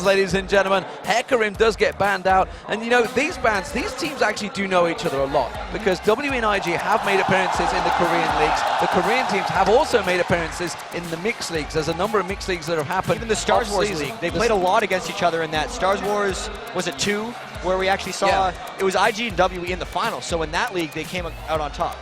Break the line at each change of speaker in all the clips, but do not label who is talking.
bans, ladies and gentlemen. Hecarim does get banned out. And you know, these bans, these teams actually do know each other a lot, because WNIG have made appearances in the Korean leagues. The Korean teams have also made appearances in the mixed leagues. There's a number of mixed leagues that have happened.
Even the Stars Wars League. They played a lot against each other in that. Stars Wars, was it 2? Where we actually saw, it was IG and W in the final. So in that league, they came out on top.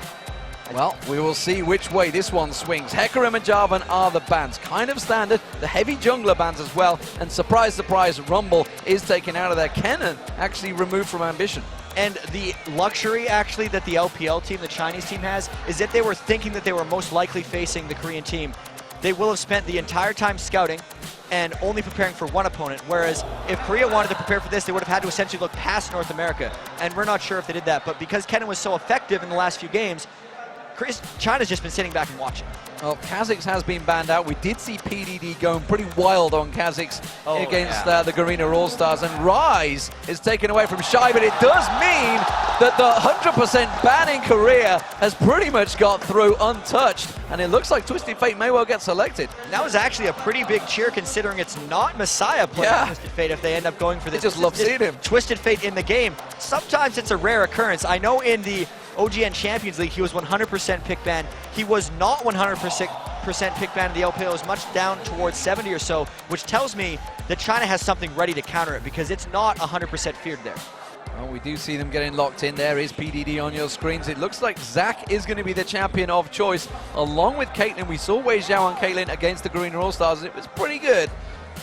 Well, we will see which way this one swings. Hecarim and Jarvan are the bans. Kind of standard. The heavy jungler bans as well. And surprise, surprise, Rumble is taken out of there. Kennen actually removed from Ambition.
And the luxury, actually, that the LPL team, the Chinese team has, is that they were thinking that they were most likely facing the Korean team. They will have spent the entire time scouting and only preparing for one opponent, whereas if Korea wanted to prepare for this, they would have had to essentially look past North America. And we're not sure if they did that, but because Kennen was so effective in the last few games, China's just been sitting back and watching.
Well, Kha'Zix has been banned out. We did see PDD going pretty wild on Kha'Zix against the Garena All-Stars, and Rise is taken away from Shy, but it does mean that the 100% ban in Korea has pretty much got through untouched, and it looks like Twisted Fate may well get selected.
And that was actually a pretty big cheer, considering it's not Messiah playing Twisted Fate if they end up going for this.
They just love seeing him.
Twisted Fate in the game. Sometimes it's a rare occurrence. I know in the OGN Champions League, he was 100% pick ban. He was not 100% pick ban in the LPL. It was much down towards 70 or so, which tells me that China has something ready to counter it, because it's not 100% feared there.
Well, we do see them getting locked in. There is PDD on your screens. It looks like Zach is going to be the champion of choice, along with Caitlyn. We saw Wei Zhao and Caitlyn against the Garena All-Stars, and it was pretty good.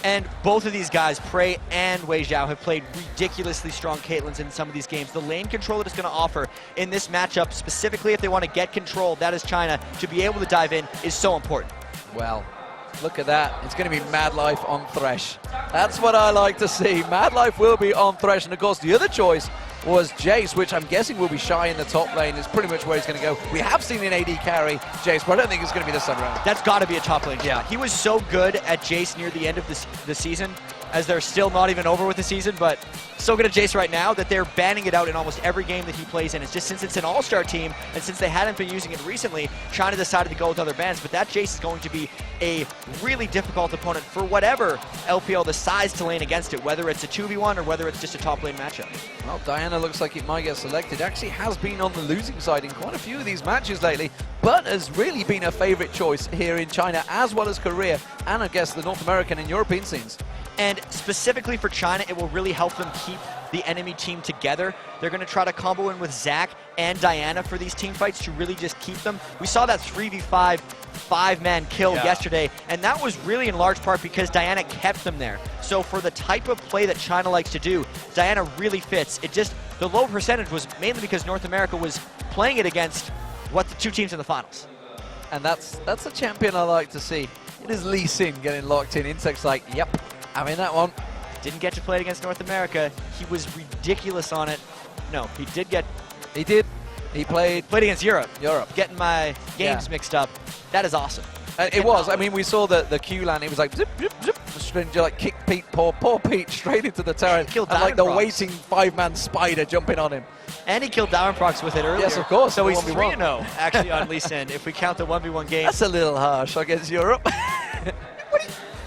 And both of these guys, Prey and Wei Zhao, have played ridiculously strong Caitlyn's in some of these games. The lane control that it's going to offer in this matchup, specifically if they want to get control, that is China, to be able to dive in, is so important.
Well, look at that. It's going to be Mad Life on Thresh. That's what I like to see. Mad Life will be on Thresh. And of course, the other choice was Jace, which I'm guessing will be Shy in the top lane. Is pretty much where he's going to go. We have seen an AD carry Jace, but I don't think it's going to be the sun round.
That's got to be a top lane shot. He was so good at Jace near the end of the season, as they're still not even over with the season, but so good at Jace right now that they're banning it out in almost every game that he plays in. It's just since it's an all-star team, and since they hadn't been using it recently, China decided to go with other bans, but that Jace is going to be a really difficult opponent for whatever LPL decides to lane against it, whether it's a 2v1 or whether it's just a top lane matchup.
Well, Diana looks like it might get selected. Actually has been on the losing side in quite a few of these matches lately, but has really been a favorite choice here in China, as well as Korea, and I guess the North American and European scenes.
And specifically for China, it will really help them keep the enemy team together. They're going to try to combo in with Zach and Diana for these team fights to really just keep them. We saw that 3v5 5-man kill yesterday, and that was really in large part because Diana kept them there. So for the type of play that China likes to do, Diana really fits. It just, the low percentage was mainly because North America was playing it against the two teams in the finals.
And that's a champion I like to see. It is Lee Sin getting locked in. Insect's like, yep, I'm in that one.
Didn't get to play it against North America. He was ridiculous on it. No, he did get...
He did. He played
against Europe.
Europe.
Getting my games mixed up. That is awesome.
It was. I mean, we saw the Q land. It was like zip, zip, zip. Stranger like kick Pete, poor Pete, straight into the turret.
Killed
and like the
Diamondprox.
waiting 5-man spider jumping on him.
And he killed Downprox with it earlier.
Yes, of course.
So he's 3-0 actually on Lee Sin if we count the 1v1 game.
That's a little harsh against Europe.
I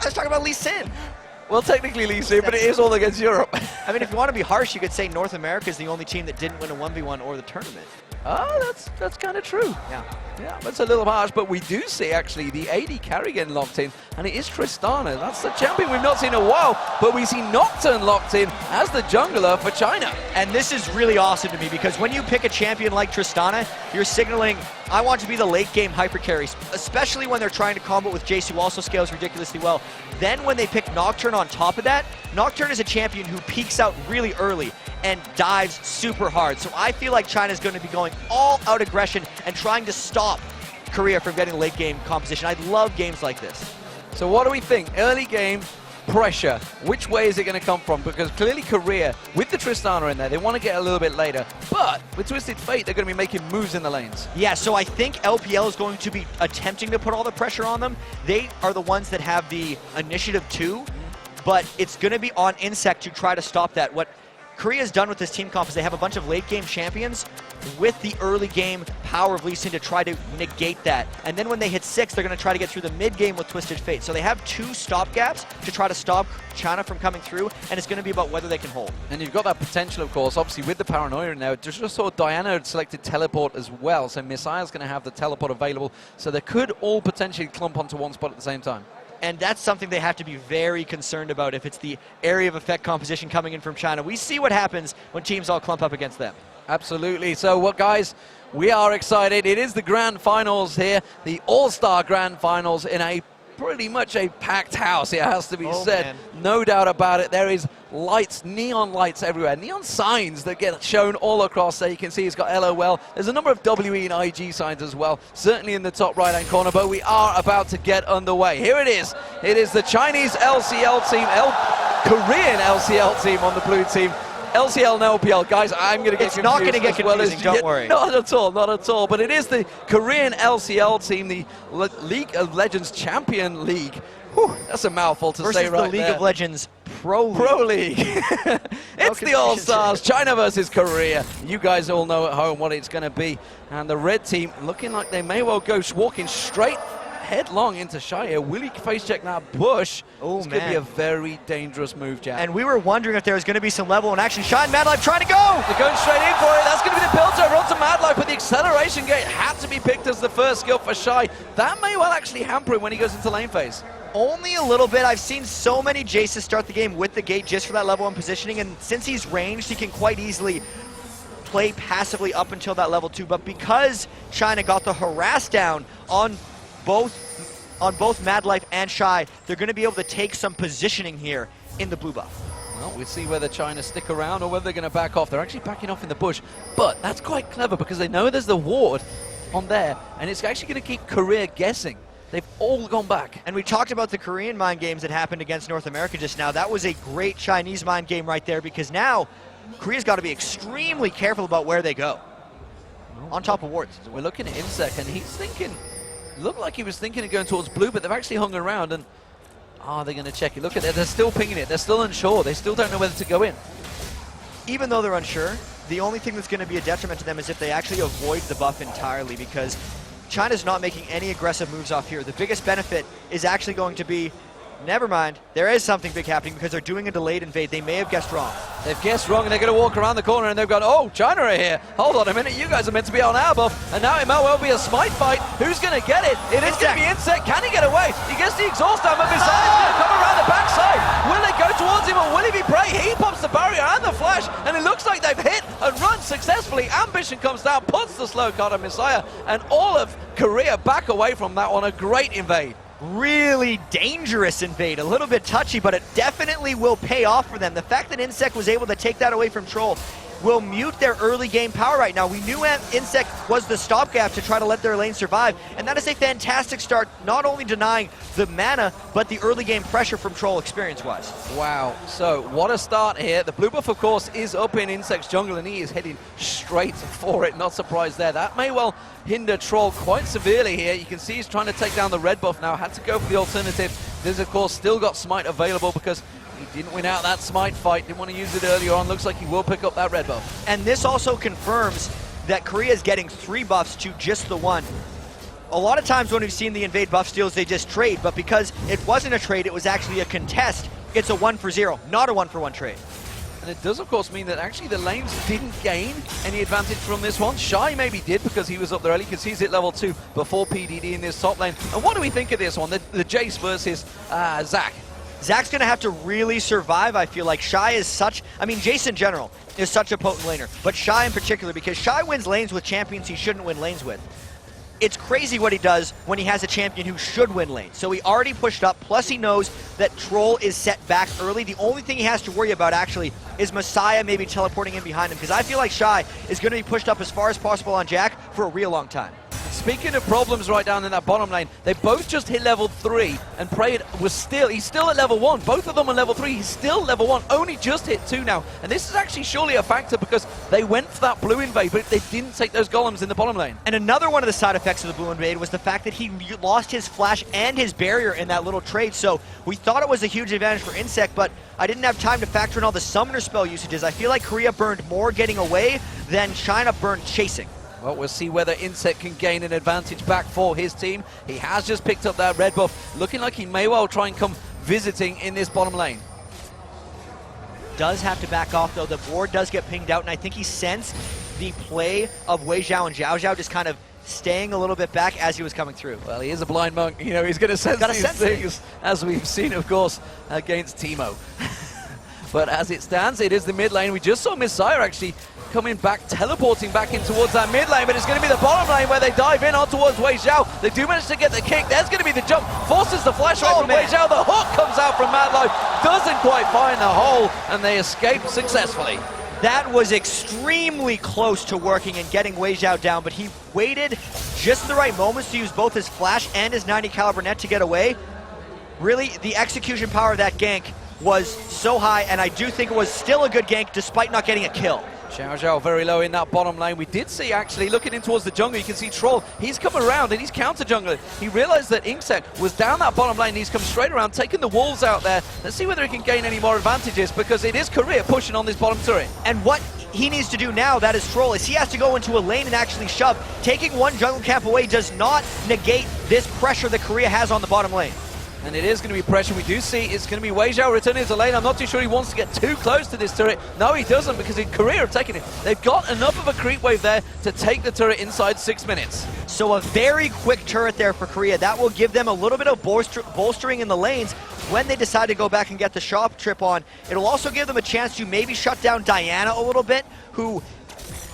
was talking about Lee Sin.
Well, technically Lee Sin, but it is all against Europe.
I mean, if you want to be harsh, you could say North America is the only team that didn't win a 1v1 or the tournament.
Oh, that's kind of true. Yeah, that's a little harsh, but we do see actually the AD carry getting locked in, and it is Tristana. That's the champion we've not seen in a while, but we see Nocturne locked in as the jungler for China.
And this is really awesome to me, because when you pick a champion like Tristana, you're signaling, I want to be the late game hyper carries, especially when they're trying to combo with Jace, who also scales ridiculously well. Then when they pick Nocturne on top of that, Nocturne is a champion who peaks out really early and dives super hard. So I feel like China's going to be going all out aggression and trying to stop Korea from getting late game composition. I love games like this.
So what do we think? Early game pressure. Which way is it going to come from? Because clearly Korea, with the Tristana in there, they want to get a little bit later. But with Twisted Fate, they're going to be making moves in the lanes.
Yeah, so I think LPL is going to be attempting to put all the pressure on them. They are the ones that have the initiative too, but it's going to be on Insect to try to stop that. What Korea's done with this team comp is they have a bunch of late game champions with the early game power of Lee Sin to try to negate that. And then when they hit 6, they're going to try to get through the mid-game with Twisted Fate. So they have 2 stopgaps to try to stop China from coming through, and it's going to be about whether they can hold.
And you've got that potential, of course, obviously with the paranoia now. Just saw Diana had selected teleport as well, so Messiah's going to have the teleport available, so they could all potentially clump onto one spot at the same time.
And that's something they have to be very concerned about if it's the area of effect composition coming in from China. We see what happens when teams all clump up against them.
Absolutely. So, what, guys, we are excited. It is the grand finals here, the all-star grand finals in a pretty much a packed house, it has to be said.
Man.
No doubt about it. There is lights, neon lights everywhere, neon signs that get shown all across there. You can see it's got LOL. There's a number of WE and IG signs as well, certainly in the top right-hand corner, but we are about to get underway. Here it is. It is the Chinese LCL team, Korean LCL team on the blue team. LCL and LPL, guys, I'm going to get confused.
It's not going to get confusing, don't worry.
Not at all, not at all. But it is the Korean LCL team, the League of Legends Champion League. Whew, that's a mouthful to say right there.
Versus the League of Legends Pro League.
It's the All-Stars, China versus Korea. You guys all know at home what it's going to be. And the red team looking like they may well go walking straight headlong into Shy here. Will he face check that bush?
Oh,
this
man.
could be a very dangerous move, Jack.
And we were wondering if there was going to be some level in action. Shy and Madlife trying to go!
They're going straight in for it. That's going to be the build over onto Madlife, but the acceleration gate had to be picked as the first skill for Shy. That may well actually hamper him when he goes into lane phase.
Only a little bit. I've seen so many Jaces start the game with the gate just for that level 1 positioning, and since he's ranged, he can quite easily play passively up until that level 2. But because China got the harass down on both Madlife and Shy, they're going to be able to take some positioning here in the blue buff.
Well, we'll see whether China stick around or whether they're going to back off. They're actually backing off in the bush, but that's quite clever because they know there's the ward on there, and it's actually going to keep Korea guessing. They've all gone back.
And we talked about the Korean mind games that happened against North America just now. That was a great Chinese mind game right there because now Korea's got to be extremely careful about where they go. On top of wards.
We're looking at Insec, and he's thinking, looked like he was thinking of going towards blue, but they've actually hung around, and are they going to check it? Look at it, they're still pinging it. They're still unsure. They still don't know whether to go in.
Even though they're unsure, the only thing that's going to be a detriment to them is if they actually avoid the buff entirely, because China's not making any aggressive moves off here. The biggest benefit is actually going to be, never mind, there is something big happening because they're doing a delayed invade. They may have guessed wrong.
They've guessed wrong, and they're going to walk around the corner, and they've gone, oh, China are here. Hold on a minute, you guys are meant to be on our buff, and now it might well be a smite fight. Who's going to get it? It is going to be Insect. Can he get away? He gets the exhaust down, but Messiah's going to come around the backside. Will they go towards him, or will he be prey? He pops the barrier and the flash, and it looks like they've hit and run successfully. Ambition comes down, puts the slow card on Messiah, and all of Korea back away from that one. A great invade.
Really dangerous invade, a little bit touchy, but it definitely will pay off for them. The fact that Insect was able to take that away from Troll will mute their early game power right now. We knew Insect was the stopgap to try to let their lane survive, and that is a fantastic start, not only denying the mana, but the early game pressure from Troll experience-wise.
Wow, so what a start here. The blue buff, of course, is up in Insect's jungle, and he is heading straight for it. Not surprised there. That may well hinder Troll quite severely here. You can see he's trying to take down the red buff now. Had to go for the alternative. There's, of course, still got Smite available because he didn't win out that Smite fight. Didn't want to use it earlier on. Looks like he will pick up that red buff.
And this also confirms that Korea is getting 3 buffs to just the 1. A lot of times when we've seen the invade buff steals, they just trade, but because it wasn't a trade, it was actually a contest, it's a 1-for-0, not a 1-for-1 trade.
And it does, of course, mean that actually the lanes didn't gain any advantage from this one. Shy maybe did because he was up there early, because he's hit level 2 before PDD in this top lane. And what do we think of this one, the Jace versus Zach?
Zach's going to have to really survive, I feel like. Shy is such, I mean, Jace in general is such a potent laner, but Shy in particular, because Shy wins lanes with champions he shouldn't win lanes with. It's crazy what he does when he has a champion who should win lanes. So he already pushed up, plus he knows that Troll is set back early. The only thing he has to worry about, actually, is Messiah maybe teleporting in behind him, because I feel like Shy is going to be pushed up as far as possible on Jack for a real long time.
Speaking of problems right down in that bottom lane, they both just hit level 3, and Prayed was he's still at level 1. Both of them are level 3, he's still level 1, only just hit 2 now. And this is actually surely a factor because they went for that blue invade, but they didn't take those golems in the bottom lane.
And another one of the side effects of the blue invade was the fact that he lost his flash and his barrier in that little trade. So we thought it was a huge advantage for Insect, but I didn't have time to factor in all the summoner spell usages. I feel like Korea burned more getting away than China burned chasing.
Well, we'll see whether Insect can gain an advantage back for his team. He has just picked up that red buff, looking like he may well try and come visiting in this bottom lane.
Does have to back off, though. The board does get pinged out, and I think he sensed the play of Wei Zhao and Zhao Zhao just kind of staying a little bit back as he was coming through.
Well, he is a blind monk. You know, he's going to sense these things, as we've seen, of course, against Teemo. But as it stands, it is the mid lane. We just saw Messiah actually coming back, teleporting back in towards that mid lane, but it's going to be the bottom lane where they dive in on towards Wei Zhao. They do manage to get the kick. There's going to be the jump, forces the flash right from Wei Zhao. The hook comes out from Madlife, doesn't quite find the hole, and they escape successfully.
That was extremely close to working and getting Wei Zhao down, but he waited just the right moments to use both his flash and his 90 caliber net to get away. Really, the execution power of that gank was so high, and I do think it was still a good gank despite not getting a kill.
Zhao Zhao very low in that bottom lane. We did see, actually, looking in towards the jungle, you can see Troll. He's come around and he's counter-jungling. He realized that Insect was down that bottom lane. He's come straight around, taking the wolves out there. Let's see whether he can gain any more advantages, because it is Korea pushing on this bottom turret.
And what he needs to do now, that is Troll, is he has to go into a lane and actually shove. Taking one jungle camp away does not negate this pressure that Korea has on the bottom lane.
And it is going to be pressure. We do see it's going to be Wei Zhao returning to lane. I'm not too sure he wants to get too close to this turret. No, he doesn't, because in Korea are taking it. They've got enough of a creep wave there to take the turret inside 6 minutes.
So a very quick turret there for Korea. That will give them a little bit of bolstering in the lanes when they decide to go back and get the shop trip on. It'll also give them a chance to maybe shut down Diana a little bit, who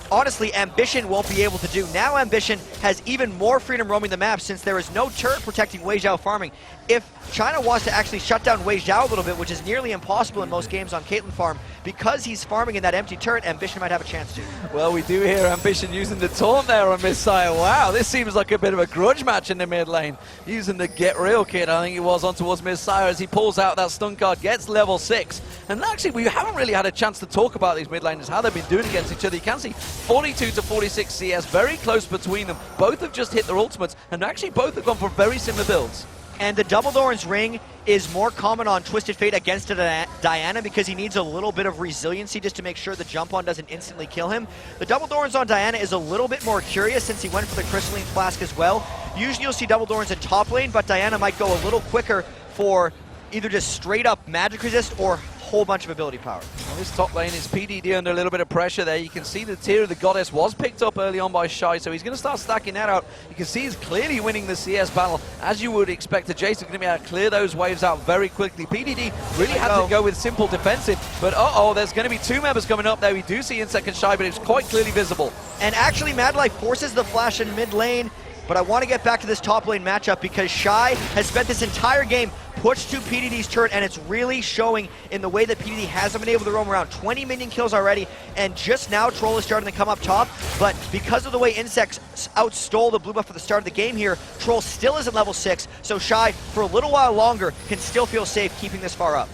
honestly Ambition won't be able to do. Now Ambition has even more freedom roaming the map, since there is no turret protecting Wei Zhao farming. If China wants to actually shut down Wei Zhao a little bit, which is nearly impossible in most games on Caitlyn farm, because he's farming in that empty turret, Ambition might have a chance to.
Well, we do hear Ambition using the taunt there on Messiah. Wow, this seems like a bit of a grudge match in the mid lane. Using the Get Real kit, I think it was, on towards Messiah as he pulls out that stun card, gets level 6. And actually, we haven't really had a chance to talk about these mid laners, how they've been doing against each other. You can see 42 to 46 CS, very close between them. Both have just hit their ultimates, and actually both have gone for very similar builds.
And the Double Doran's ring is more common on Twisted Fate against Diana, because he needs a little bit of resiliency just to make sure the jump on doesn't instantly kill him. The Double Doran's on Diana is a little bit more curious, since he went for the Crystalline Flask as well. Usually you'll see Double Doran's in top lane, but Diana might go a little quicker for either just straight up magic resist or whole bunch of ability power.
Well, this top lane is PDD under a little bit of pressure there. You can see the Tear of the Goddess was picked up early on by Shy, so he's going to start stacking that out. You can see he's clearly winning the CS battle, as you would expect. Jason's going to be able to clear those waves out very quickly. PDD really had to go with simple defensive, but there's going to be 2 members coming up there. We do see Insect and Shy, but it's quite clearly visible.
And actually, Madlife forces the flash in mid lane, but I want to get back to this top lane matchup, because Shy has spent this entire game pushed to PDD's turret, and it's really showing in the way that PDD hasn't been able to roam around. 20 minion kills already, and just now Troll is starting to come up top, but because of the way Insects outstole the blue buff at the start of the game here, Troll still isn't level 6, so Shy, for a little while longer, can still feel safe keeping this far up.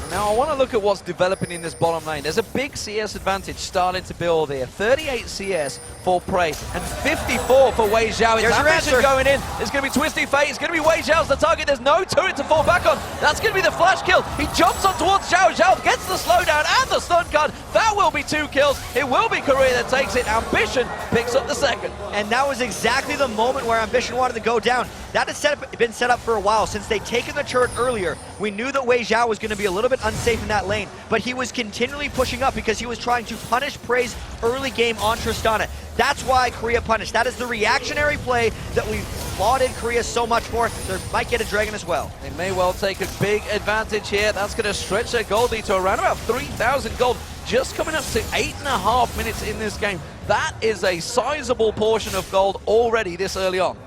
Now, I want to look at what's developing in this bottom lane. There's a big CS advantage starting to build here. 38 CS for Prey and 54 for Wei Zhao. It's Ambition going in. It's going to be Twisty Fate. It's going to be Wei Zhao's the target. There's no turret to fall back on. That's going to be the flash kill. He jumps on towards Zhao. Zhao gets the slowdown and the stun card. That will be 2 kills. It will be Korea that takes it. Ambition picks up the second.
And that was exactly the moment where Ambition wanted to go down. That has been set up for a while. Since they'd taken the turret earlier, we knew that Wei Zhao was going to be a little bit unsafe in that lane, but he was continually pushing up because he was trying to punish Prey's early game on Tristana. That's why Korea punished. That is the reactionary play that we've lauded Korea so much for. They might get a dragon as well.
They may well take a big advantage here. That's going to stretch their gold lead to around about 3,000 gold, just coming up to 8.5 minutes in this game. That is a sizable portion of gold already this early on.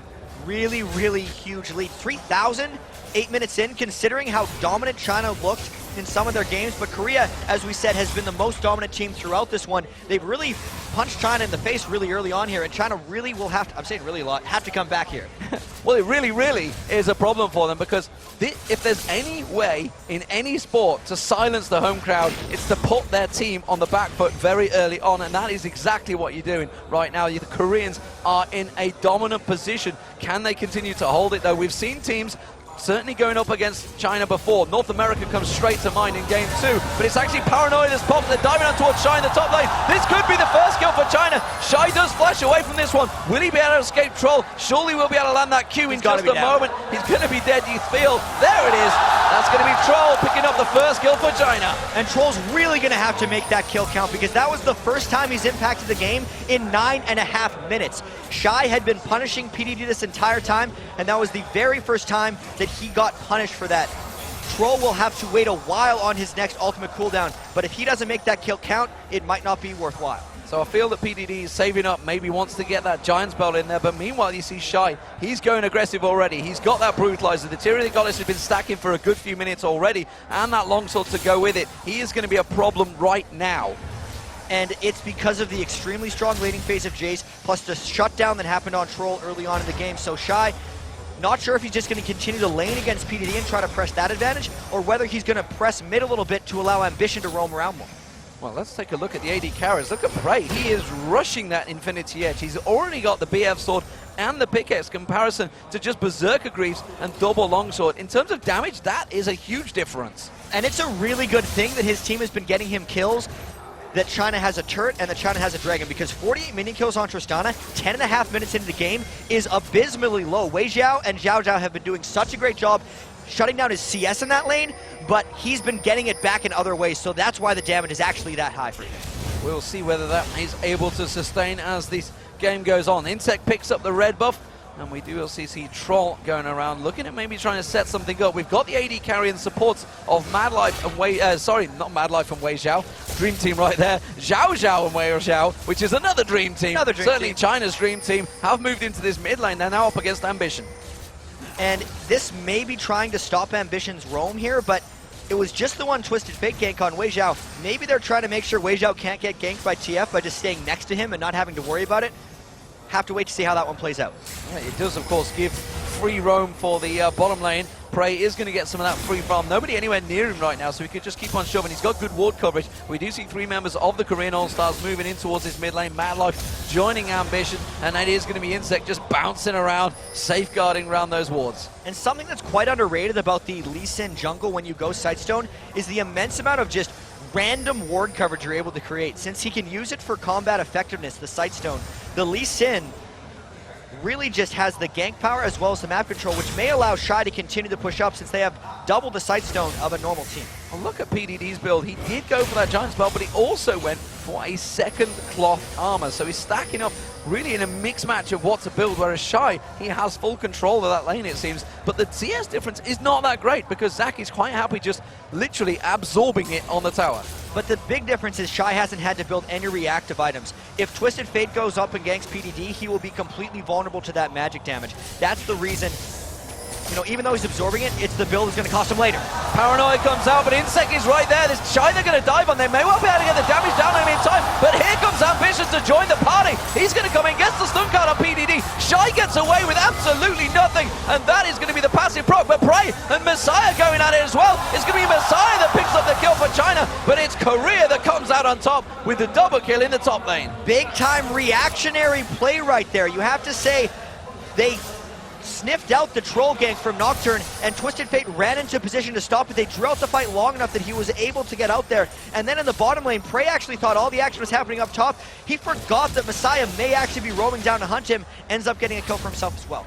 Really, really huge lead. 3,000, 8 minutes in, considering how dominant China looked in some of their games, but Korea, as we said, has been the most dominant team throughout this one. They've really punched China in the face really early on here, and China really will have to, I'm saying really a lot, have to come back here.
Well, it really, really is a problem for them, because if there's any way in any sport to silence the home crowd, it's to put their team on the back foot very early on, and that is exactly what you're doing right now. The Koreans are in a dominant position. Can they continue to hold it, though? We've seen teams certainly going up against China before. North America comes straight to mind in game 2, but it's actually Paranoia that's popped. They're diving on towards Shy in the top lane. This could be the first kill for China. Shy does flash away from this one. Will he be able to escape Troll? Surely we'll be able to land that Q in just a moment. He's going to be dead, you feel. There it is. That's going to be Troll picking up the first kill for China.
And Troll's really going to have to make that kill count because that was the first time he's impacted the game in 9.5 minutes. Shy had been punishing PDD this entire time, and that was the very first time that he got punished for that. Troll will have to wait a while on his next ultimate cooldown, but if he doesn't make that kill count, it might not be worthwhile.
So I feel that PDD is saving up, maybe wants to get that Giant Spell in there, but meanwhile you see Shy, he's going aggressive already. He's got that Brutalizer. The Tyranny Goddess has been stacking for a good few minutes already, and that Longsword to go with it. He is going to be a problem right now.
And it's because of the extremely strong laning phase of Jace, plus the shutdown that happened on Troll early on in the game. So Shy, not sure if he's just going to continue to lane against PDD and try to press that advantage, or whether he's going to press mid a little bit to allow Ambition to roam around more.
Well, let's take a look at the AD carries. Look at Prey. He is rushing that Infinity Edge. He's already got the BF Sword and the pickaxe comparison to just Berserker Greaves and double Longsword. In terms of damage, that is a huge difference.
And it's a really good thing that his team has been getting him kills, that China has a turret and that China has a dragon, because 48 mini kills on Tristana, 10.5 minutes into the game, is abysmally low. Wei Xiao and Zhao Zhao have been doing such a great job shutting down his CS in that lane, but he's been getting it back in other ways, so that's why the damage is actually that high for him.
We'll see whether that is able to sustain as this game goes on. Insect picks up the red buff, and we do also see Troll going around, looking at maybe trying to set something up. We've got the AD carry and supports of Madlife and Wei, not Madlife and Wei Xiao, Dream Team right there. Zhao Zhao and Wei Xiao, which is another Dream Team. Certainly China's Dream Team have moved into this mid lane. They're now up against Ambition.
And this may be trying to stop Ambition's roam here, but it was just the one Twisted Fate gank on Wei Xiao. Maybe they're trying to make sure Wei Xiao can't get ganked by TF by just staying next to him and not having to worry about it. Have to wait to see how that one plays out.
Yeah, it does, of course, give free roam for the bottom lane. Prey is going to get some of that free farm. Nobody anywhere near him right now, so he could just keep on shoving. He's got good ward coverage. We do see 3 members of the Korean All-Stars moving in towards this mid lane. Madlife joining Ambition, and that is going to be Insect just bouncing around, safeguarding around those wards.
And something that's quite underrated about the Lee Sin jungle when you go Sightstone is the immense amount of just random ward coverage you're able to create. Since he can use it for combat effectiveness, the Sightstone, the Lee Sin really just has the gank power as well as the map control, which may allow Shy to continue to push up since they have double the Sightstone of a normal team.
Well, look at PDD's build. He did go for that Giant Spell, but he also went for a second cloth armor. So he's stacking up really in a mixed match of what to build, whereas Shy, he has full control of that lane, it seems. But the CS difference is not that great because Zach is quite happy just literally absorbing it on the tower.
But the big difference is Shy hasn't had to build any reactive items. If Twisted Fate goes up and ganks PDD, he will be completely vulnerable to that magic damage. That's the reason, you know, even though he's absorbing it, it's the build that's going to cost him later.
Paranoia comes out, but Insect is right there. There's Shy they're going to dive on. They may well be able to get the damage down on him in time, but here comes Ambition to join the party. He's going to come in, gets the stun card on PDD. Shy gets away with absolutely nothing, and that is going to be the passive proc. But Prey and Messiah going at it as well. It's going to be Messiah that picks up the kill for China, but it's Korea that comes out on top with the double kill in the top lane.
Big time reactionary play right there. You have to say they sniffed out the troll gank from Nocturne, and Twisted Fate ran into position to stop it. They drew out the fight long enough that he was able to get out there. And then in the bottom lane, Prey actually thought all the action was happening up top. He forgot that Messiah may actually be roaming down to hunt him, ends up getting a kill for himself as well.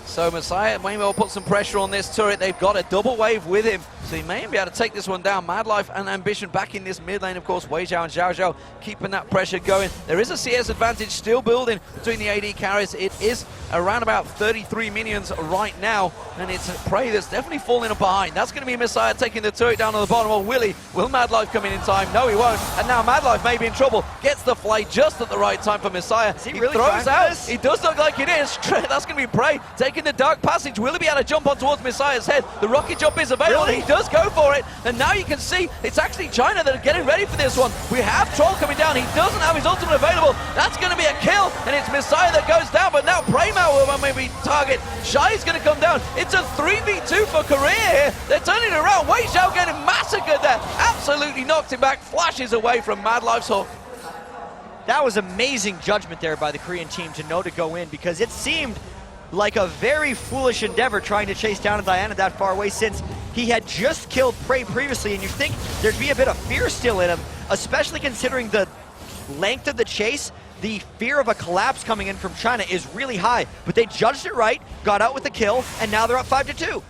So Messiah may well put some pressure on this turret. They've got a double wave with him, so he may be able to take this one down. Madlife and Ambition back in this mid lane, of course. Wei Xiao and Zhao Zhao keeping that pressure going. There is a CS advantage still building between the AD carries. It is around about 33 minions right now, and it's Prey that's definitely falling behind. That's going to be Messiah taking the turret down on the bottom. Will Madlife come in time? No, he won't. And now Madlife may be in trouble. Gets the flight just at the right time for Messiah.
Is he really
throws out.
this?
He does look like it is. That's going to be Prey taking the dark passage. Will he be able to jump on towards Messiah's head? The rocket jump is available.
Really?
He does go for it. And now you can see it's actually China that are getting ready for this one. We have Troll coming down. He doesn't have his ultimate available. That's going to be a kill. And it's Messiah that goes down. But now Preymal will maybe target. Shy's going to come down. It's a 3v2 for Korea here. They're turning it around. Wei Xiao getting massacred there. Absolutely knocked him back. Flashes away from Madlife's hook.
That was amazing judgment there by the Korean team to know to go in, because it seemed like a very foolish endeavor trying to chase down Diana that far away, since he had just killed Prey previously, and you think there'd be a bit of fear still in him, especially considering the length of the chase. The fear of a collapse coming in from China is really high, but they judged it right, got out with the kill, and now they're up 5-2.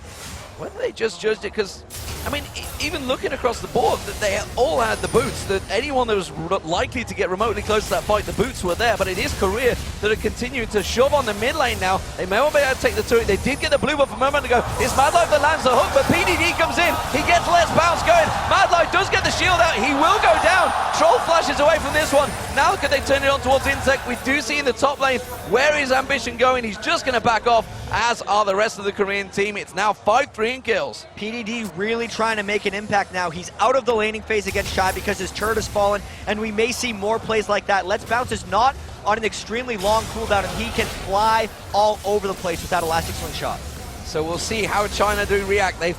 Whether they just judged it, because, I mean, even looking across the board, that they all had the boots, that anyone that was likely to get remotely close to that fight, the boots were there, but it is Korea that are continuing to shove on the mid lane now. They may well be able to take the turret. They did get the blue buff a moment ago. It's Madlife that lands the hook, but PDD comes in. He gets Let's Bounce going. Madlife does get the shield out. He will go down. Troll flashes away from this one. Now could they turn it on towards Insect? We do see in the top lane, where is Ambition going? He's just going to back off, as are the rest of the Korean team. It's now 5-3 in kills.
PDD really trying to make an impact now. He's out of the laning phase against Shy because his turret has fallen, and we may see more plays like that. Let's Bounce is not on an extremely long cooldown, and he can fly all over the place with that elastic slingshot.
So we'll see how China do react. They've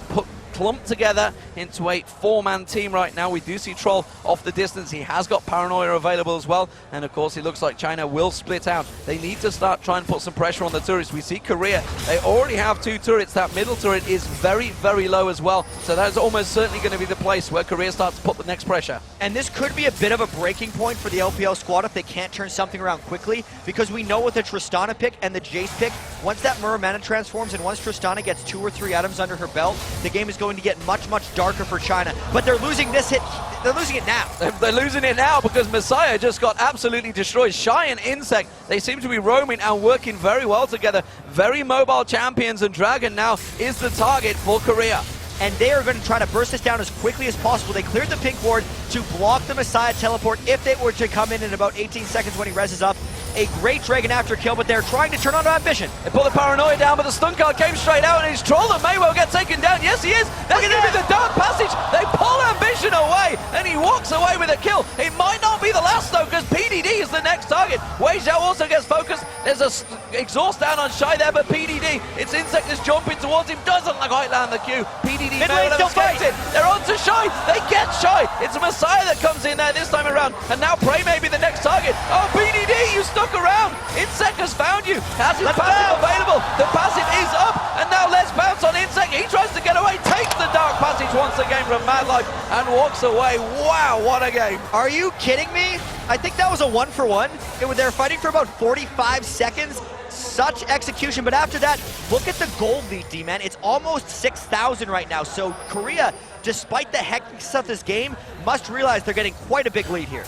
clumped together into a 4-man team right now. We do see Troll off the distance. He has got Paranoia available as well, and of course it looks like China will split out. They need to start trying to put some pressure on the turrets. We see Korea, they already have 2 turrets. That middle turret is very, very low as well, so that's almost certainly going to be the place where Korea starts to put the next pressure.
And this could be a bit of a breaking point for the LPL squad if they can't turn something around quickly, because we know with the Tristana pick and the Jace pick, once that Muramana transforms and once Tristana gets 2 or 3 items under her belt, the game is going to get much, much darker for China. But they're losing this hit. They're losing it now.
They're losing it now because Messiah just got absolutely destroyed. Shy and Insect, they seem to be roaming and working very well together. Very mobile champions, and Dragon now is the target for Korea.
And they are going to try to burst this down as quickly as possible. They cleared the pink ward to block the Messiah teleport if they were to come in about 18 seconds when he reses up. A great Dragon after kill, but they're trying to turn on Ambition.
They pull the Paranoia down, but the stun card came straight out, and his Troll that may well get taken down. Yes, he is. That's going to be the Dark Passage. They pull Ambition away, and he walks away with a kill. It might not be the last, though, because PDD is the next target. Wei Zhao also gets focused. There's a exhaust down on Shy there, but PDD, it's Insect that's jumping towards him. Doesn't quite land the Q. PDD
mid lane still fighting.
They're on to Shy. They get Shy. It's Messiah that comes in there this time around, and now Prey may be the next target. Oh, PDD, you stuck around. Insect has found you. Has his passive available. The passive is up, and now Let's Bounce on Insect. He tries to get away, takes the Dark Passage once again from Madlife, and walks away. Wow, what a game.
Are you kidding me? I think that was a 1-for-1. They were fighting for about 45 seconds. Such execution, but after that, look at the gold lead, D-man. It's almost 6,000 right now, so Korea, despite the hecticness of this game, must realize they're getting quite a big lead here.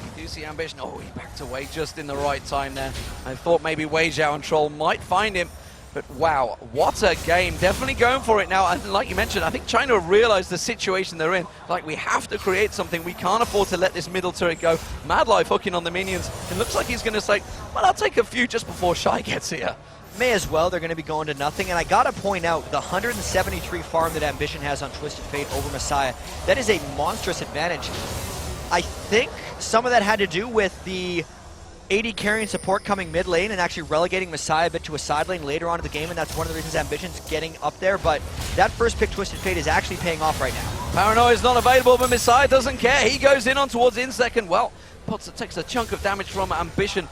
You do see Ambition. Oh, he backed away just in the right time there. I thought maybe Wei Zhao and Troll might find him, but wow, what a game. Definitely going for it now, and like you mentioned, I think China realized the situation they're in. Like, we have to create something. We can't afford to let this middle turret go. Madlife hooking on the minions. It looks like he's going to say, well, I'll take a few just before Shy gets here.
May as well. They're going to be going to nothing. And I got to point out the 173 farm that Ambition has on Twisted Fate over Messiah. That is a monstrous advantage. I think some of that had to do with the AD carrying support coming mid lane and actually relegating Messiah a bit to a side lane later on in the game, and that's one of the reasons Ambition's getting up there. But that first pick, Twisted Fate, is actually paying off right now.
Paranoia is not available, but Messiah doesn't care. He goes in on towards Insect, and well, takes a chunk of damage from Ambition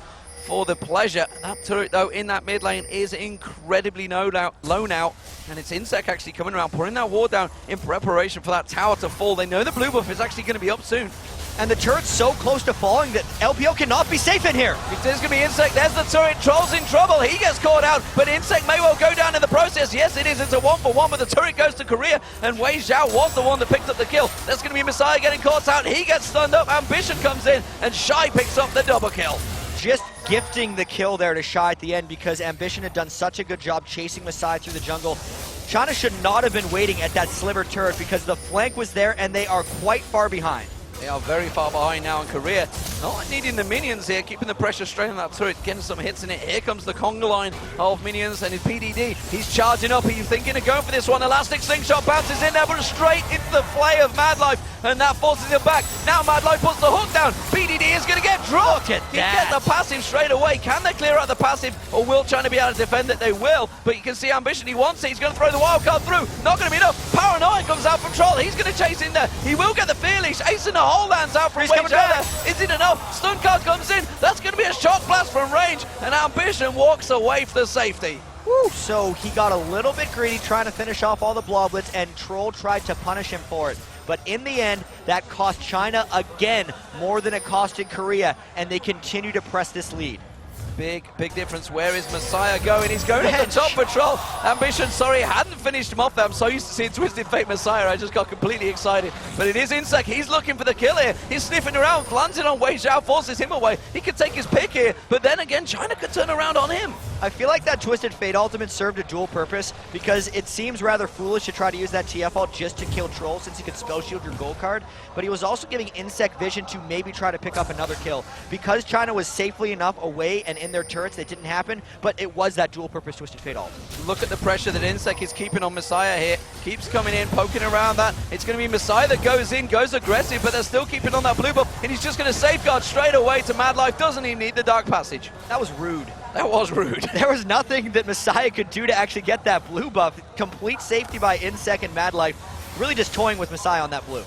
for the pleasure. That turret, though, in that mid lane is incredibly low now, and it's Insect actually coming around, putting that ward down in preparation for that tower to fall. They know the blue buff is actually going to be up soon.
And the turret's so close to falling that LPL cannot be safe in here.
It is going to be Insect. There's the turret. Troll's in trouble. He gets caught out, but Insect may well go down in the process. Yes, it is. It's a 1-for-1, but the turret goes to Korea, and Wei Zhao was the one that picked up the kill. That's going to be Messiah getting caught out. He gets stunned up. Ambition comes in, and Shy picks up the double kill.
Just gifting the kill there to Shy at the end because Ambition had done such a good job chasing Messiah through the jungle. China should not have been waiting at that sliver turret because the flank was there, and they are quite far behind.
They are very far behind now in Korea. Not needing the minions here, keeping the pressure straight on that turret, getting some hits in it. Here comes the conga line of minions, and his PDD, he's charging up. He's thinking of going for this one. Elastic slingshot bounces in there, but straight into the flay of Madlife, and that forces him back. Now Madlife puts the hook down. PDD is going to get dropped. He gets the passive straight away. Can they clear out the passive, or will China be able to defend it? They will, but you can see Ambition. He wants it. He's going to throw the wild card through. Not going to be enough. Paranoia comes out from Troll. He's going to chase in there. He will get the Fearleash. Ace in the hole lands out from Wei Zhao. Is it enough? Stun card comes in. That's going to be a shock blast from range, and Ambition walks away for the safety.
Woo. So he got a little bit greedy trying to finish off all the bloblets, and Troll tried to punish him for it. But in the end, that cost China, again, more than it costed Korea, and they continue to press this lead.
Big difference. Where is Messiah going? He's going up the top for Troll. Ambition, sorry, hadn't finished him off there. I'm so used to seeing Twisted Fate Messiah, I just got completely excited. But it is Insect, he's looking for the kill here. He's sniffing around, lands it on Wei Zhao, forces him away. He could take his pick here, but then again, China could turn around on him.
I feel like that Twisted Fate ultimate served a dual purpose, because it seems rather foolish to try to use that TF ult just to kill Troll, since he could spell shield your gold card, but he was also giving Insect vision to maybe try to pick up another kill. Because China was safely enough away and in their turrets, that didn't happen, but it was that dual purpose Twisted Fate ult.
Look at the pressure that Insect is keeping on Messiah here. Keeps coming in, poking around that. It's going to be Messiah that goes in, goes aggressive, but they're still keeping on that blue buff, and he's just going to safeguard straight away to Mad Life. Doesn't even need the Dark Passage.
That was rude.
That was rude.
There was nothing that Messiah could do to actually get that blue buff. Complete safety by Insect and Mad Life, really just toying with Messiah on that blue.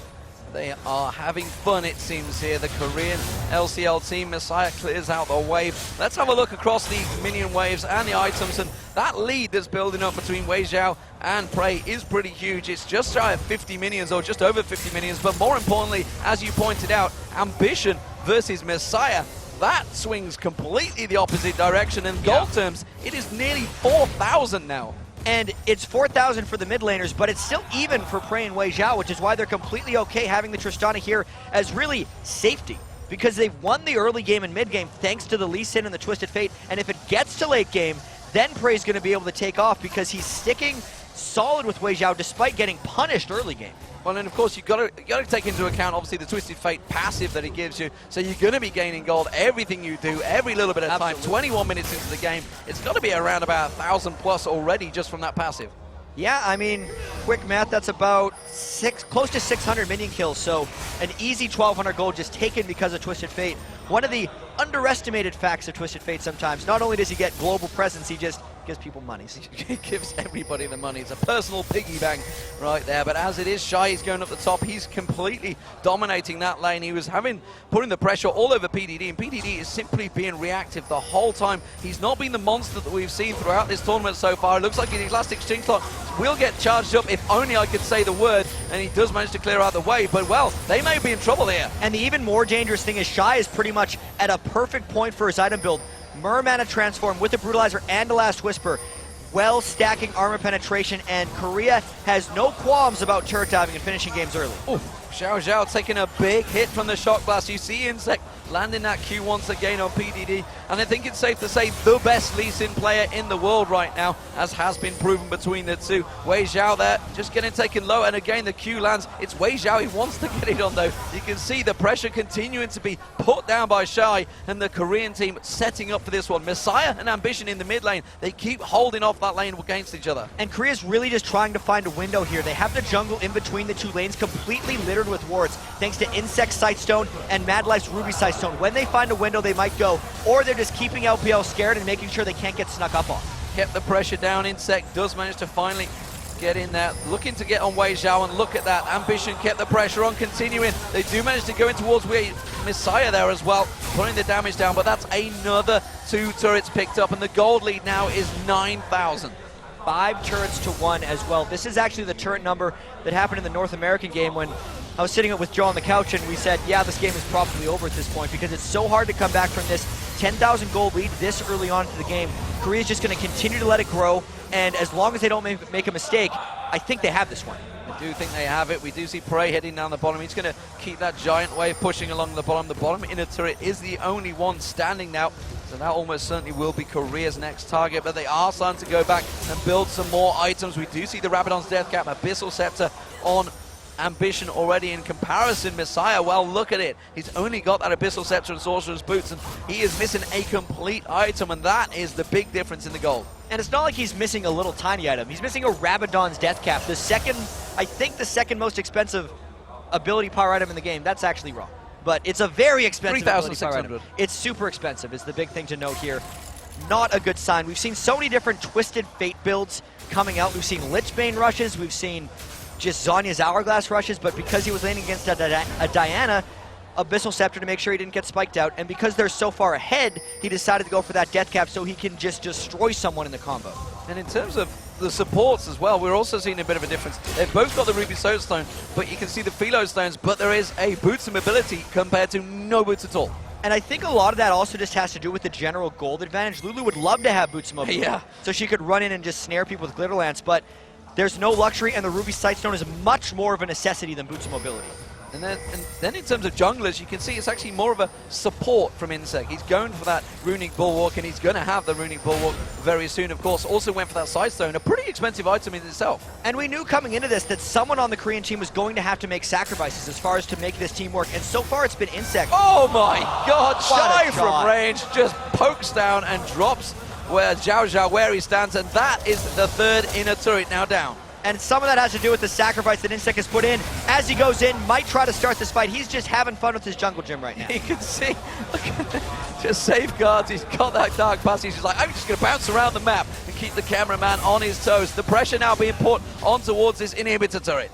They are having fun, it seems, here. The Korean LCL team. Messiah clears out the wave. Let's have a look across the minion waves and the items, and that lead that's building up between Wei Zhao and Prey is pretty huge. It's just shy of 50 minions, or just over 50 minions, but more importantly, as you pointed out, Ambition versus Messiah. That swings completely the opposite direction. In gold terms, it is nearly 4,000 now.
And it's 4,000 for the mid laners, but it's still even for Prey and Wei Zhao, which is why they're completely okay having the Tristana here as really safety. Because they've won the early game and mid game thanks to the Lee Sin and the Twisted Fate, and if it gets to late game, then Prey's going to be able to take off because he's sticking solid with Wei Zhao despite getting punished early game.
Well, and of course, you've got to take into account, obviously, the Twisted Fate passive that it gives you. So you're going to be gaining gold everything you do, every little bit of time. 21 minutes into the game, it's got to be around about 1,000 plus already just from that passive.
Yeah, I mean, quick math, that's about close to 600 minion kills, so an easy 1,200 gold just taken because of Twisted Fate. One of the underestimated facts of Twisted Fate sometimes, not only does he get global presence, he just gives people money.
He gives everybody the money. It's a personal piggy bank right there. But as it is, Shy is going up the top. He's completely dominating that lane. He was putting the pressure all over PDD, and PDD is simply being reactive the whole time. He's not been the monster that we've seen throughout this tournament so far. It looks like his last exchange clock will get charged up, if only I could say the word, and he does manage to clear out the way. But, well, they may be in trouble here.
And the even more dangerous thing is Shy is pretty much at a perfect point for his item build. Mermana Transform with the Brutalizer and the Last Whisper. Well stacking armor penetration, and Korea has no qualms about turret diving and finishing games early.
Ooh, Xiao Zhao taking a big hit from the Shock Blast. You see Insect landing that Q once again on PDD, and I think it's safe to say the best Lee Sin player in the world right now, as has been proven between the two. Wei Zhao there, just getting taken low, and again the Q lands. It's Wei Zhao, he wants to get it on though. You can see the pressure continuing to be put down by Shy, and the Korean team setting up for this one. Messiah and Ambition in the mid lane, they keep holding off that lane against each other.
And Korea's really just trying to find a window here. They have the jungle in between the two lanes completely littered with wards, thanks to Insect Sightstone and Mad Life's Ruby Sightstone. When they find a window, they might go, or they're just keeping LPL scared and making sure they can't get snuck up on.
Kept the pressure down. Insect does manage to finally get in there, looking to get on Wei Zhao, and look at that. Ambition kept the pressure on, continuing. They do manage to go in towards Messiah there as well, putting the damage down, but that's another 2 turrets picked up, and the gold lead now is 9,000.
5 turrets to 1 as well. This is actually the turret number that happened in the North American game when I was sitting up with Joe on the couch and we said, yeah, this game is probably over at this point because it's so hard to come back from this 10,000 gold lead this early on into the game. Korea's just going to continue to let it grow, and as long as they don't make a mistake, I think they have this one.
I do think they have it. We do see Prey heading down the bottom. He's going to keep that giant wave pushing along the bottom. The bottom inner turret is the only one standing now, so that almost certainly will be Korea's next target, but they are starting to go back and build some more items. We do see the Rabadon's Death Cap, Abyssal Scepter on Ambition already. In comparison, Messiah, well, look at it. He's only got that Abyssal Scepter and Sorcerer's Boots, and he is missing a complete item, and that is the big difference in the gold.
And it's not like he's missing a little tiny item. He's missing a Rabadon's Death Cap, I think the second most expensive ability power item in the game. That's actually wrong, but it's a very expensive ability power item. It's super expensive is the big thing to note here. Not a good sign. We've seen so many different Twisted Fate builds coming out. We've seen Lichbane rushes, we've seen just Zhonya's Hourglass rushes, but because he was landing against a Diana, Abyssal Scepter to make sure he didn't get spiked out, and because they're so far ahead, he decided to go for that Death Cap so he can just destroy someone in the combo.
And in terms of the supports as well, we're also seeing a bit of a difference. They've both got the Ruby Soulstone, but you can see the Philo Stones, but there is a boots of mobility compared to no boots at all.
And I think a lot of that also just has to do with the general gold advantage. Lulu would love to have boots of mobility,
Yeah.
so she could run in and just snare people with Glitter Lance, but there's no luxury, and the Ruby Sightstone is much more of a necessity than boots of mobility.
And then in terms of junglers, you can see it's actually more of a support from Insect. He's going for that Runic Bulwark, and he's going to have the Runic Bulwark very soon, of course. Also went for that Sightstone, a pretty expensive item in itself.
And we knew coming into this that someone on the Korean team was going to have to make sacrifices as far as to make this team work, and so far it's been Insect.
Oh my god,
What
Shy
a
from
shot.
range just pokes down and drops where Zhao Zhao where he stands, and that is the third inner turret now down.
And some of that has to do with the sacrifice that Insect has put in. As he goes in, might try to start this fight. He's just having fun with his jungle gym right now.
You can see, look at that, just safeguards, he's got that dark passage, he's like, I'm just going to bounce around the map and keep the cameraman on his toes. The pressure now being put on towards this inhibitor turret.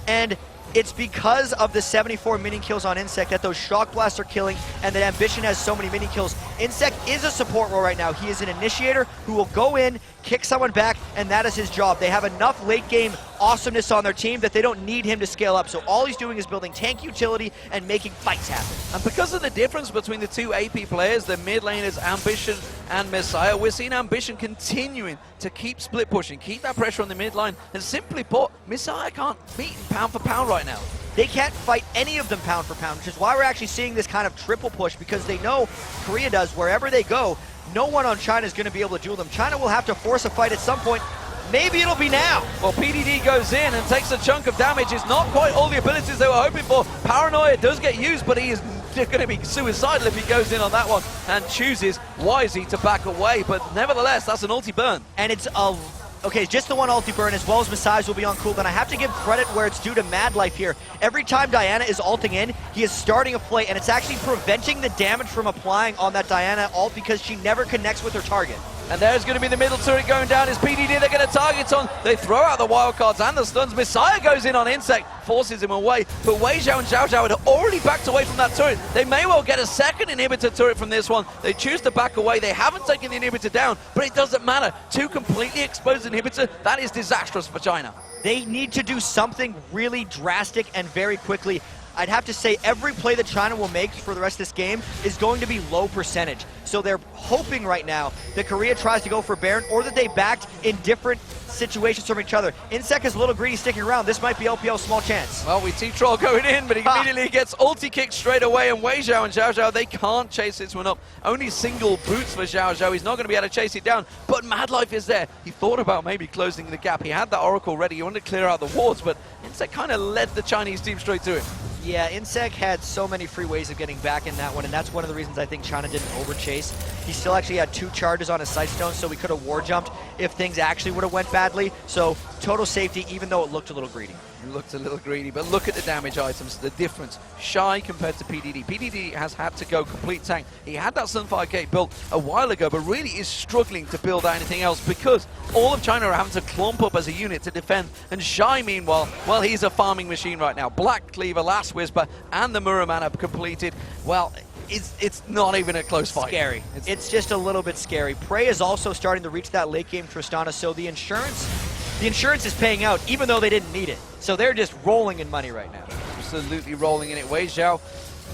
And it's because of the 74 minion kills on Insect that those Shock Blasts are killing, and that Ambition has so many minion kills. Insect is a support role right now. He is an initiator who will go in, kick someone back, and that is his job. They have enough late game awesomeness on their team that they don't need him to scale up. So all he's doing is building tank utility and making fights happen.
And because of the difference between the two AP players, the mid laners Ambition and Messiah, we're seeing Ambition continuing to keep split pushing, keep that pressure on the mid line, and simply put, Messiah can't beat him pound for pound right now.
They can't fight any of them pound for pound, which is why we're actually seeing this kind of triple push, because they know Korea does wherever they go, no one on China is going to be able to duel them. China will have to force a fight at some point. Maybe it'll be now.
Well, PDD goes in and takes a chunk of damage. It's not quite all the abilities they were hoping for. Paranoia does get used, but he is going to be suicidal if he goes in on that one and chooses wisely to back away. But nevertheless, that's an ulti burn.
And it's a... Okay, just the one ulti burn, as well as Messiah's will be on cooldown. I have to give credit where it's due to Mad Life here. Every time Diana is ulting in, he is starting a play, and it's actually preventing the damage from applying on that Diana ult because she never connects with her target.
And there's going to be the middle turret going down. Is PDD they're going to target on? They throw out the wildcards and the stuns. Messiah goes in on Insect, forces him away. But Wei Zhao and Zhao Zhao had already backed away from that turret. They may well get a second inhibitor turret from this one. They choose to back away. They haven't taken the inhibitor down, but it doesn't matter. Two completely exposed inhibitor, that is disastrous for China.
They need to do something really drastic and very quickly. I'd have to say every play that China will make for the rest of this game is going to be low percentage. So they're hoping right now that Korea tries to go for Baron, or that they backed in different situations from each other. Insect is a little greedy sticking around. This might be LPL's small chance.
Well, we see Troll going in, but he immediately gets ulti kicked straight away, and Wei Zhao and Zhao Zhao, they can't chase this one up. Only single boots for Zhao Zhao. He's not going to be able to chase it down, but Mad Life is there. He thought about maybe closing the gap. He had that Oracle ready. He wanted to clear out the wards, but Insect kind of led the Chinese team straight to him.
Yeah, Insect had so many free ways of getting back in that one, and that's one of the reasons I think China didn't overchase. He still actually had 2 charges on his Sightstone, so we could have war jumped if things actually would have went badly. So total safety, even though it looked a little greedy.
It looked a little greedy, but look at the damage items, the difference. Shy compared to PDD. PDD has had to go complete tank. He had that Sunfire Gate built a while ago, but really is struggling to build out anything else because all of China are having to clump up as a unit to defend. And Shy, meanwhile, well, he's a farming machine right now. Black Cleaver, Last Whisper, and the Muraman are completed. Well, it's not even a close fight.
Scary. It's just a little bit scary. Prey is also starting to reach that late game Tristana, so the insurance is paying out, even though they didn't need it. So they're just rolling in money right now.
Absolutely rolling in it. Wei Zhao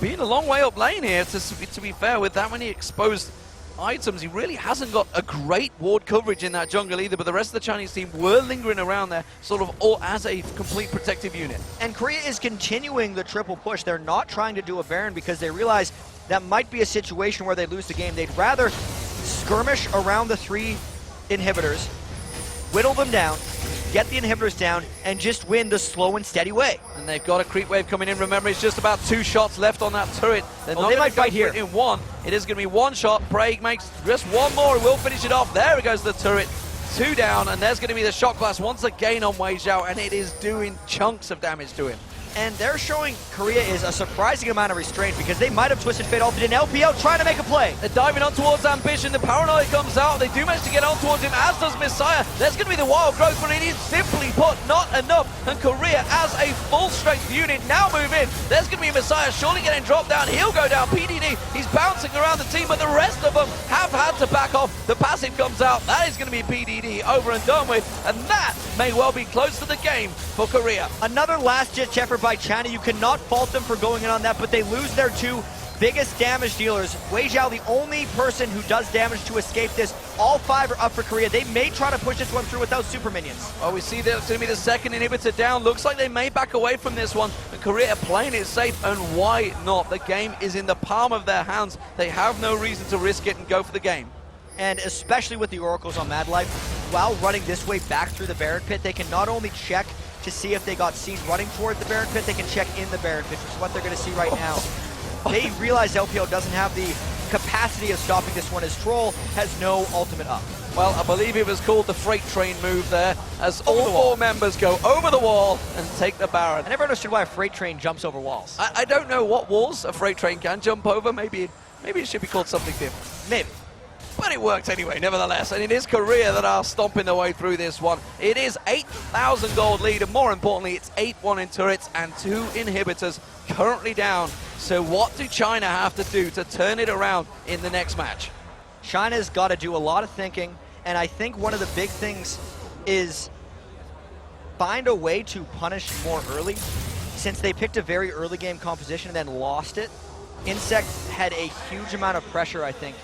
being a long way up lane here, to be fair, with that many exposed items. He really hasn't got a great ward coverage in that jungle either, but the rest of the Chinese team were lingering around there, sort of all as a complete protective unit.
And Korea is continuing the triple push. They're not trying to do a Baron because they realize that might be a situation where they lose the game. They'd rather skirmish around the 3 inhibitors, whittle them down, get the inhibitors down, and just win the slow and steady way.
And they've got a creep wave coming in. Remember, it's just about 2 shots left on that turret. They're not
they
gonna
might fight
go
here.
for it in one. It is going to be 1 shot. Prey makes just 1 more. He will finish it off. There goes the turret. 2 down, and there's going to be the shock blast once again on Wei Zhao, and it is doing chunks of damage to him.
And they're showing Korea is a surprising amount of restraint because they might have Twisted Fate ulted in LPL trying to make a play.
They're diving on towards Ambition. The paranoia comes out. They do manage to get on towards him, as does Messiah. There's going to be the wild growth, but it is simply put not enough. And Korea, as a full-strength unit, now move in. There's going to be Messiah surely getting dropped down. He'll go down. PDD, he's bouncing around the team, but the rest of them have had to back off. The passive comes out. That is going to be PDD over and done with, and that may well be close to the game for Korea.
Another last-ditch effort by China. You cannot fault them for going in on that, but they lose their two biggest damage dealers. Wei Zhao, the only person who does damage to escape this. All 5 are up for Korea. They may try to push this one through without super minions.
Oh, we see that it's going to be the second inhibitor down. Looks like they may back away from this one. And Korea playing it safe, and why not? The game is in the palm of their hands. They have no reason to risk it and go for the game.
And especially with the Oracles on Mad Life, while running this way back through the Baron Pit, they can not only check to see if they got seen running toward the Baron Pit, they can check in the Baron Pit, which is what they're going to see right now. They realize LPL doesn't have the capacity of stopping this one, as Troll has no ultimate up.
Well, I believe it was called the freight train move there, as all 4 members go over the wall and take the Baron.
I never understood why a freight train jumps over walls.
I don't know what walls a freight train can jump over. Maybe it should be called something different.
Maybe.
But it worked anyway, nevertheless. And it is Korea that are stomping their way through this one. It is 8,000 gold lead, and more importantly, it's 8-1 in turrets and 2 inhibitors currently down. So what do China have to do to turn it around in the next match?
China's got to do a lot of thinking, and I think one of the big things is find a way to punish more early. Since they picked a very early game composition and then lost it, Insect had a huge amount of pressure, I think.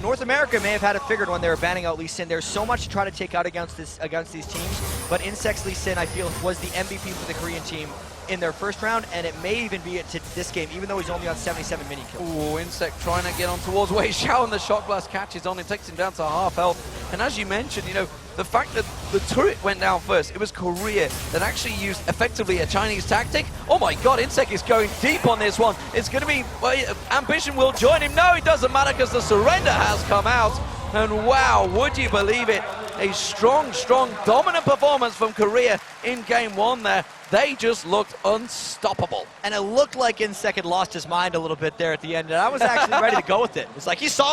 North America may have had it figured when they were banning out Lee Sin. There's so much to try to take out against these teams, but Insect's Lee Sin, I feel, was the MVP for the Korean team in their first round, and it may even be it to this game, even though he's only on 77 mini kills.
Ooh, Insect trying to get on towards Wei Zhao, and the Shock Blast catches on and takes him down to half health. And as you mentioned, you know, the fact that the turret went down first, it was Korea that actually used effectively a Chinese tactic. Oh my god, Insect is going deep on this one. It's going to be, well, Ambition will join him. No, it doesn't matter because the surrender has come out. And wow, would you believe it? A strong, dominant performance from Korea in game 1 there. They just looked unstoppable.
And it looked like Insect had lost his mind a little bit there at the end, and I was actually ready to go with it. It's like he saw